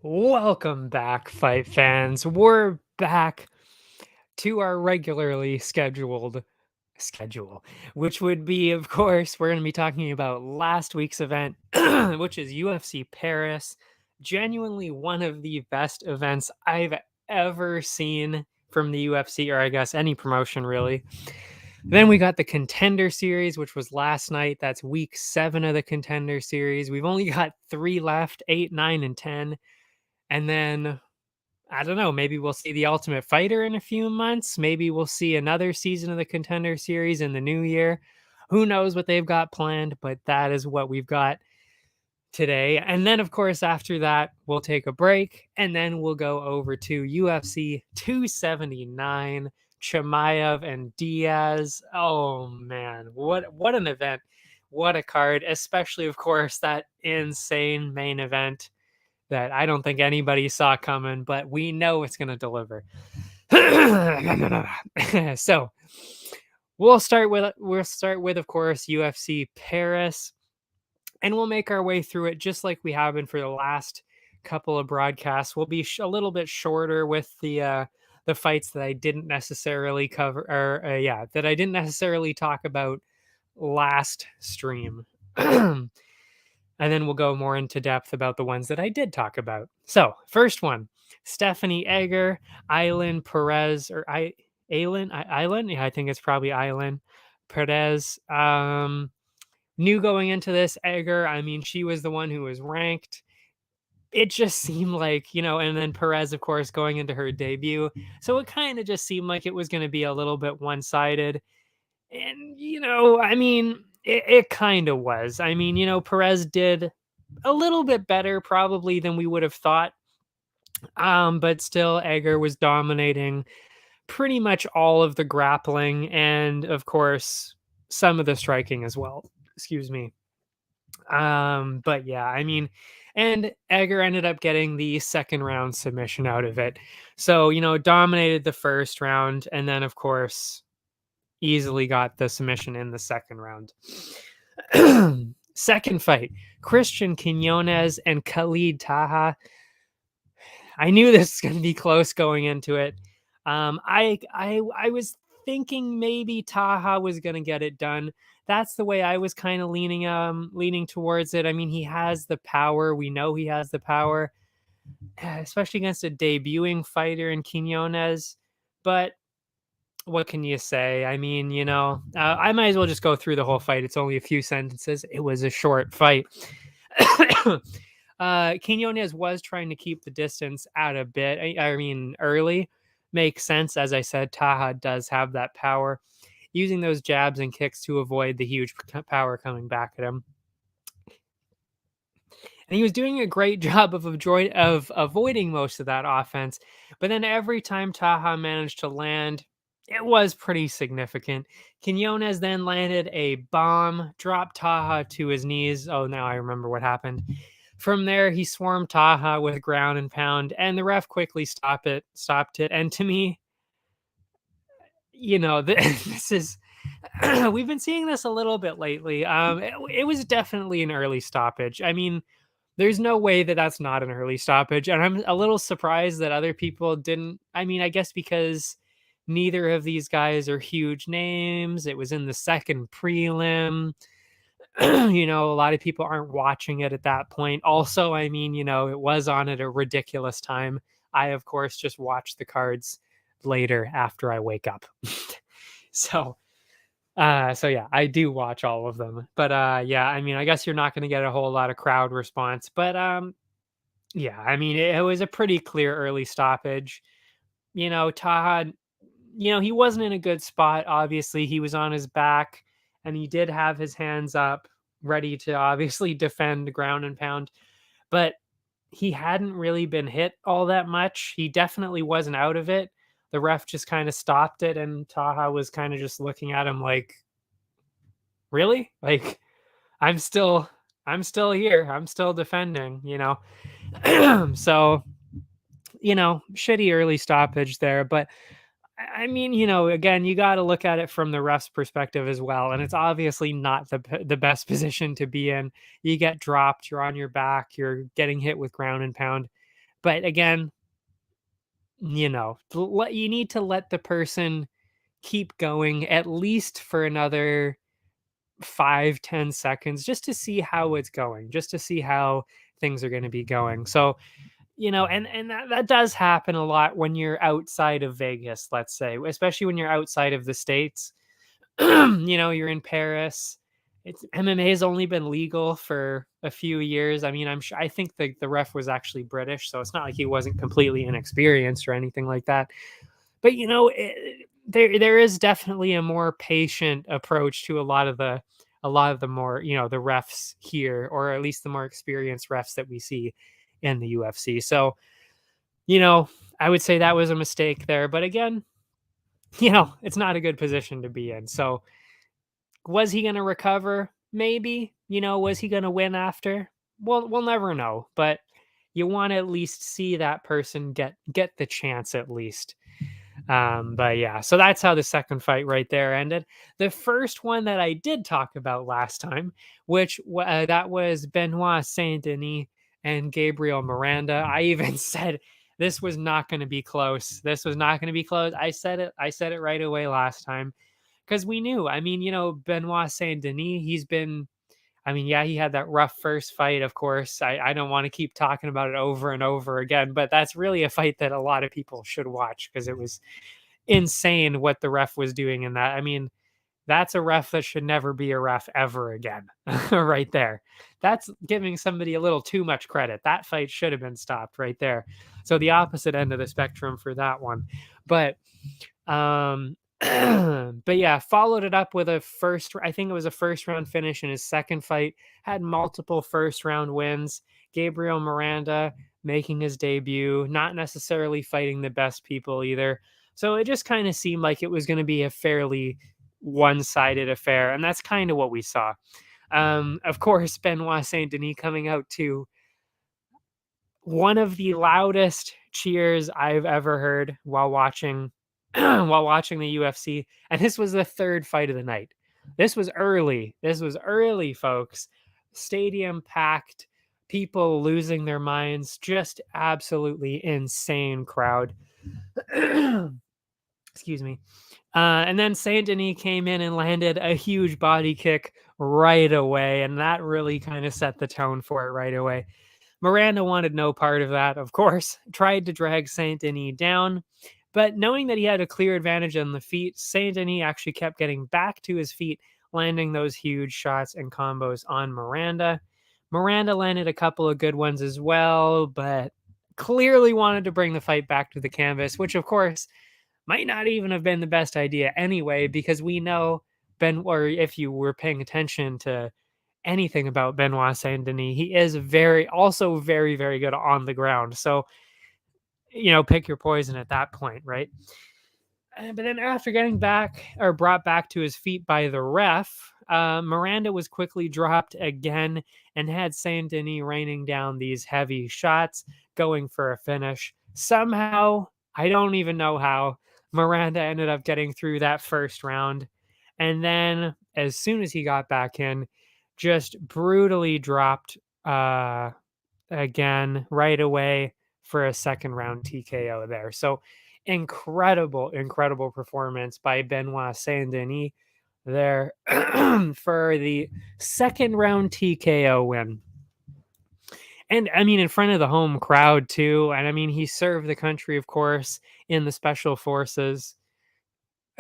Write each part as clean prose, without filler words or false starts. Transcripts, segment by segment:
Welcome back, fight fans. We're back to our regularly scheduled schedule, which would be, of course, we're going to be talking about last week's event, which is UFC Paris. Genuinely one of the best events I've ever seen from the UFC, or I guess any promotion, really. Then we got the Contender Series, which was last night. That's week 7 of the Contender Series. We've only got 3 left, 8, 9, and 10. And then I don't know, maybe we'll see the Ultimate Fighter in a few months. Maybe we'll see another season of the Contender Series in the new year. Who knows what they've got planned, but that is what we've got today. And then, of course, after that, we'll take a break and then we'll go over to UFC 279, Chimaev and Diaz. Oh man, what an event. What a card, especially, of course, that insane main event that I don't think anybody saw coming, but we know it's going to deliver. So we'll start with, of course, UFC Paris, and we'll make our way through it just like we have been for the last couple of broadcasts. We'll be a little bit shorter with the fights that I didn't necessarily cover, or that I didn't necessarily talk about last stream. And then we'll go more into depth about the ones that I did talk about. So, first one, Stephanie Egger, Aylan Perez, or Aylan? Yeah, I think it's probably Aylan Perez. Knew going into this, Egger, I mean, she was the one who was ranked. It just seemed like, and then Perez, of course, going into her debut. So it kind of just seemed like it was going to be a little bit one-sided. And, I mean, it kind of was. I mean, Perez did a little bit better probably than we would have thought. But still, Egger was dominating pretty much all of the grappling and, of course, some of the striking as well. Excuse me. But yeah, I mean, and Egger ended up getting the second round submission out of it. So, dominated the first round and then, of course, easily got the submission in the second round. Second fight, Christian Quinones and Khalid Taha. I knew this was going to be close going into it. I was thinking maybe Taha was going to get it done. That's the way I was kind of leaning towards it. I mean, he has the power. We know he has the power, especially against a debuting fighter in Quinones. But what can you say? I mean, I might as well just go through the whole fight. It's only a few sentences. It was a short fight. Quinones was trying to keep the distance out a bit. I mean, early. Makes sense. As I said, Taha does have that power. Using those jabs and kicks to avoid the huge power coming back at him. And he was doing a great job of avoiding most of that offense. But then every time Taha managed to land, it was pretty significant. Quinones then landed a bomb, dropped Taha to his knees. Oh, now I remember what happened. From there, he swarmed Taha with ground and pound, and the ref quickly stopped it. And to me, this is we've been seeing this a little bit lately. It was definitely an early stoppage. I mean, there's no way that that's not an early stoppage, and I'm a little surprised that other people didn't. I mean, I guess because neither of these guys are huge names. It was in the second prelim. A lot of people aren't watching it at that point. Also, I mean, it was on at a ridiculous time. I, of course, just watch the cards later after I wake up. So yeah, I do watch all of them. But yeah, I mean, I guess you're not going to get a whole lot of crowd response. But yeah, I mean, it was a pretty clear early stoppage. Taha, he wasn't in a good spot. Obviously, he was on his back and he did have his hands up ready to obviously defend ground and pound. But he hadn't really been hit all that much. He definitely wasn't out of it. The ref just kind of stopped it, and Taha was kind of just looking at him like, really? Like, I'm still here. I'm still defending, So, shitty early stoppage there. But I mean, again, you got to look at it from the ref's perspective as well. And it's obviously not the best position to be in. You get dropped, you're on your back, you're getting hit with ground and pound. But again, you need to let the person keep going at least for another 5-10 seconds just to see how it's going, just to see how things are going to be going. So, and that does happen a lot when you're outside of Vegas, let's say, especially when you're outside of the States. You're in Paris. MMA has only been legal for a few years. I mean, I think the ref was actually British, so it's not like he wasn't completely inexperienced or anything like that. But there is definitely a more patient approach to a lot of the more, the refs here, or at least the more experienced refs that we see in the UFC. So, I would say that was a mistake there. But again, it's not a good position to be in. So was he going to recover? Maybe. Was he going to win after? Well, we'll never know. But you want to at least see that person get the chance at least. But yeah, so that's how the second fight right there ended. The first one that I did talk about last time, which that was Benoit Saint-Denis and Gabriel Miranda. I even said this was not going to be close. This was not going to be close. I said it right away last time because we knew. I mean, Benoit Saint-Denis, yeah, he had that rough first fight, of course. I don't want to keep talking about it over and over again, but that's really a fight that a lot of people should watch because it was insane what the ref was doing in that. I mean, that's a ref that should never be a ref ever again, right there. That's giving somebody a little too much credit. That fight should have been stopped right there. So the opposite end of the spectrum for that one. But but yeah, followed it up with I think it was a first round finish in his second fight, had multiple first round wins. Gabriel Miranda making his debut, not necessarily fighting the best people either. So it just kind of seemed like it was going to be a fairly one-sided affair, and that's kind of what we saw. Of course, Benoit Saint-Denis coming out to one of the loudest cheers I've ever heard while watching the UFC, and this was the third fight of the night. This was early. This was early, folks. Stadium packed, people losing their minds, just absolutely insane crowd. Excuse me. And then Saint Denis came in and landed a huge body kick right away, and that really kind of set the tone for it right away. Miranda wanted no part of that, of course, tried to drag Saint Denis down, but knowing that he had a clear advantage on the feet, Saint Denis actually kept getting back to his feet, landing those huge shots and combos on Miranda. Miranda landed a couple of good ones as well, but clearly wanted to bring the fight back to the canvas, which of course might not even have been the best idea anyway, because we know or if you were paying attention to anything about Benoit Saint-Denis, he is very, very good on the ground. So, pick your poison at that point, right? But then after getting back or brought back to his feet by the ref, Miranda was quickly dropped again and had Saint-Denis raining down these heavy shots, going for a finish. Somehow, I don't even know how, Miranda ended up getting through that first round. And then as soon as he got back in, just brutally dropped again right away for a second round TKO there. So incredible performance by Benoit Saint-Denis there for the second round TKO win. And I mean, in front of the home crowd too. And I mean, he served the country, of course, in the special forces.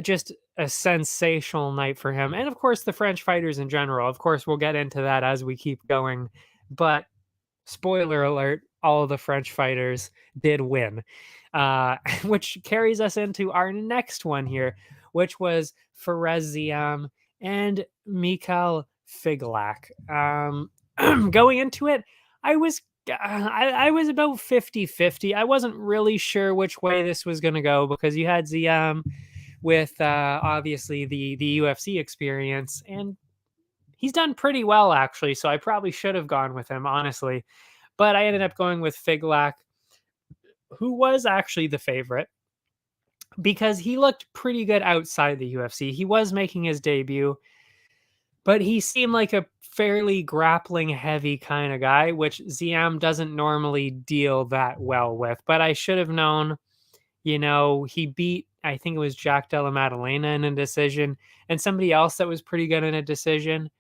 Just a sensational night for him. And of course, the French fighters in general. Of course, we'll get into that as we keep going. But spoiler alert, all of the French fighters did win. Which carries us into our next one here, which was Fares Ziam and Mikhail Figlak. Going into it, I was about 50-50. I wasn't really sure which way this was going to go because you had Ziam with obviously the UFC experience, and he's done pretty well actually, so I probably should have gone with him, honestly. But I ended up going with Figlak, who was actually the favorite because he looked pretty good outside the UFC. He was making his debut, but he seemed like a fairly grappling heavy kind of guy, which Ziam doesn't normally deal that well with. But I should have known, he beat, I think it was Jack Della Maddalena in a decision and somebody else that was pretty good in a decision.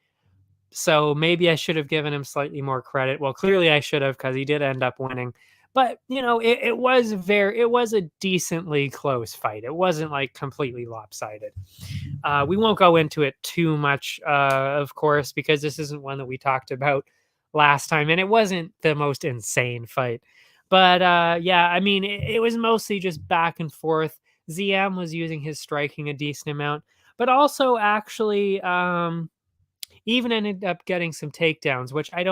So maybe I should have given him slightly more credit. Well, clearly I should have, because he did end up winning. But it was a decently close fight. It wasn't like completely lopsided. We won't go into it too much, of course, because this isn't one that we talked about last time, and it wasn't the most insane fight. But yeah, I mean, it was mostly just back and forth. Ziam was using his striking a decent amount, but also actually even ended up getting some takedowns, which I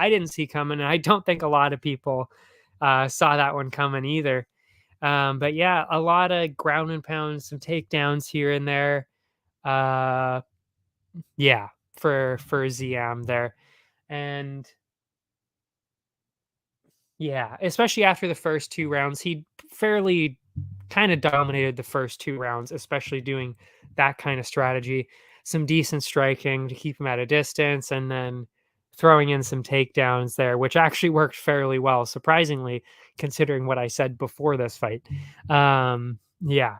didn't see coming, and I don't think a lot of people saw that one coming either. But yeah, a lot of ground and pound, some takedowns here and there. Yeah, for Ziam there. And yeah, especially after the first 2 rounds, he fairly kind of dominated the first 2 rounds, especially doing that kind of strategy. Some decent striking to keep him at a distance, and then throwing in some takedowns there, which actually worked fairly well, surprisingly, considering what I said before this fight. Yeah.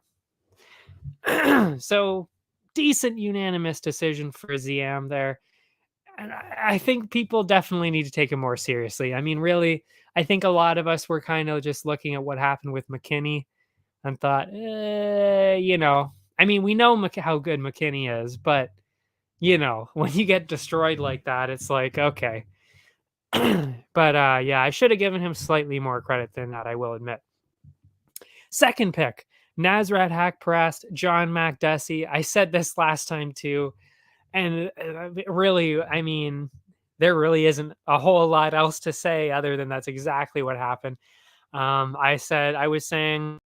So decent unanimous decision for Ziam there. And I think people definitely need to take it more seriously. I mean, really, I think a lot of us were kind of just looking at what happened with McKinney and thought, I mean, we know how good McKinney is, but, when you get destroyed like that, it's like, okay. But yeah, I should have given him slightly more credit than that, I will admit. Second pick, Nasrat Haqparast, John Makdessi. I said this last time too. And really, I mean, there really isn't a whole lot else to say other than that's exactly what happened. I was saying